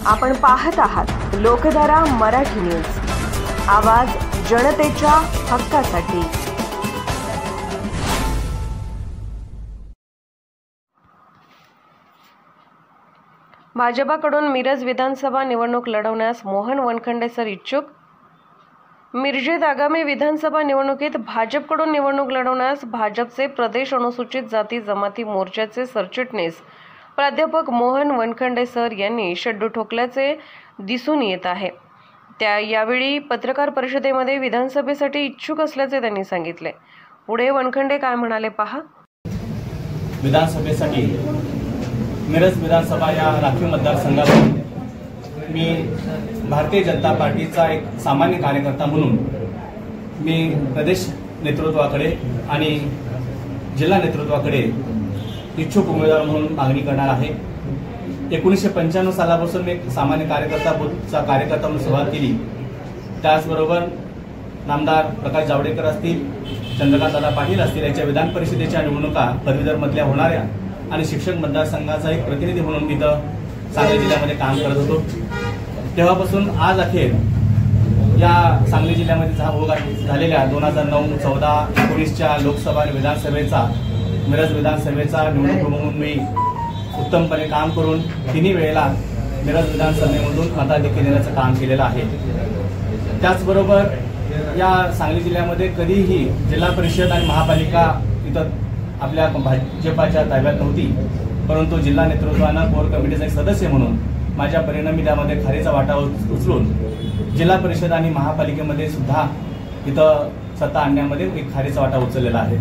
आपण पाहत आहात लोकधारा मराठी न्यूज, आवाज जनतेच्या हक्कासाठी। भाजपाकडून मिरज विधानसभा निवडणूक लढवण्यास मोहन वनखंडे सर इच्छुक। मिरजेत आगामी विधानसभा निवडणुकीत भाजपकडून निवडणूक लढवण्यास भाजपचे प्रदेश अनुसूचित जाती जमाती मोर्चाचे सरचिटणीस प्राध्यापक मोहन वनखंडे सर यांनी शड्डू ठोकल्याचे दिसून येत आहे। यावेळी पत्रकार परिषदेमध्ये विधानसभेसाठी इच्छुक असल्याचे त्यांनी सांगितले। पुढे वनखंडे काय म्हणाले पहा। विधानसभेसाठी मिरज विधानसभा या राखीव मतदारसंघातून मी भारतीय जनता पार्टीचा एक सामान्य कार्यकर्ता म्हणून मी प्रदेश नेतृत्वाकडे आणि जिल्हा नेतृत्वाकडे इच्छुक उमेदवार म्हणून मागणी करणार आहे। 1995 सालापासून मी सामान्य कार्यकर्ता म्हणून सुरुवात केली। त्याचबरोबर नामदार प्रकाश जावडेकर असतील, चंद्रकांतदादा पाटील असतील यांच्या विधान परिषदेच्या निवडणुका पदवीधरमधल्या होणाऱ्या आणि शिक्षक मतदारसंघाचा एक प्रतिनिधी म्हणून इथं सांगली जिल्ह्यामध्ये काम करत होतो। तेव्हापासून आज अखेर या सांगली जिल्ह्यामध्ये झालेल्या 2009, 14, 19च्या लोकसभा आणि विधानसभेचा मिरज विधानसभेचा निवडणूक म्हणून मी उत्तमपणे काम करून तिन्ही वेळेला मिरज विधानसभेमधून मताधिक्य देण्याचं काम केलेलं आहे। त्याचबरोबर या सांगली जिल्ह्यामध्ये कधीही जिल्हा परिषद आणि महापालिका इथं आपल्या भाजपाच्या ताब्यात नव्हती, परंतु जिल्हा नेतृत्वानं कोर कमिटीचा एक सदस्य म्हणून माझ्या परिणामी त्यामध्ये खारीचा वाटा उचलून जिल्हा परिषद आणि महापालिकेमध्ये सुद्धा इथं सत्ता आणण्यामध्ये एक खारीचा वाटा उचललेला आहे।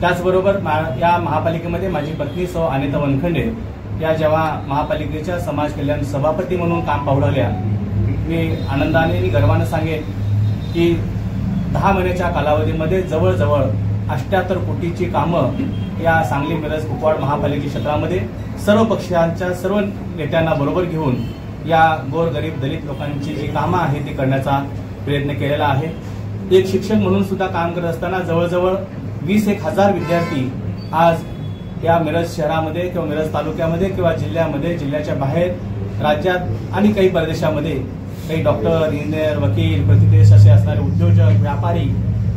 त्याचबरोबर या महापालिकेमध्ये माझी पत्नी सौ अनिता वनखंडे या जेव्हा महापालिकेच्या समाज कल्याण सभापती म्हणून काम पाहू लागल्या, मी आनंदाने आणि गर्वाने सांगेन की 10 महिन्याच्या कालावधीमध्ये जवळजवळ 78 कोटीची कामं या सांगली मिरज कुपवाड महापालिका क्षेत्रामध्ये सर्व पक्षांच्या सर्व नेत्यांना बरोबर घेऊन या गोरगरीब दलित लोकांची जी कामं आहे ती करण्याचा प्रयत्न केलेला आहे। एक शिक्षक म्हणून सुद्धा काम करत असताना जवळजवळ 20,000 विद्यार्थी आज या मिरज शहरामध्ये किंवा मिरज तालुक्यामध्ये किंवा जिल्ह्यामध्ये, जिल्ह्याच्या बाहेर, राज्यात आणि काही परदेशामध्ये काही डॉक्टर, इंजिनियर, वकील, प्रतिदेश असे असणारे उद्योजक, व्यापारी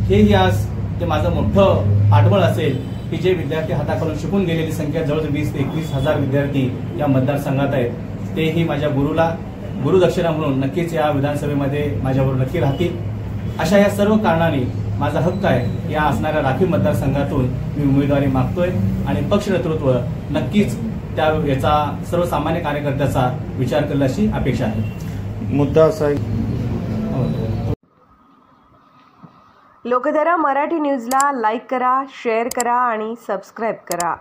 हेही आज ते माझं मोठं पाठबळ असेल की जे विद्यार्थी हाताखालून शिकून गेलेली संख्या जवळजवळ 20 ते 21,000 विद्यार्थी या मतदारसंघात आहेत। तेही माझ्या गुरुदक्षिणा म्हणून नक्कीच या विधानसभेमध्ये माझ्याबरोबर नक्की राहतील। अशा या सर्व कारणांनी माझा हक्क आहे या असणाऱ्या राखीव मतदारसंघातून मी उमेदवारी मागतोय आणि पक्ष नेतृत्व नक्कीच त्या याचा सर्वसामान्य कार्यकर्त्याचा विचार करेल अशी अपेक्षा आहे। मुद्दा असा लोकधारा मराठी न्यूजला लाईक करा, शेअर करा आणि सबस्क्राईब करा।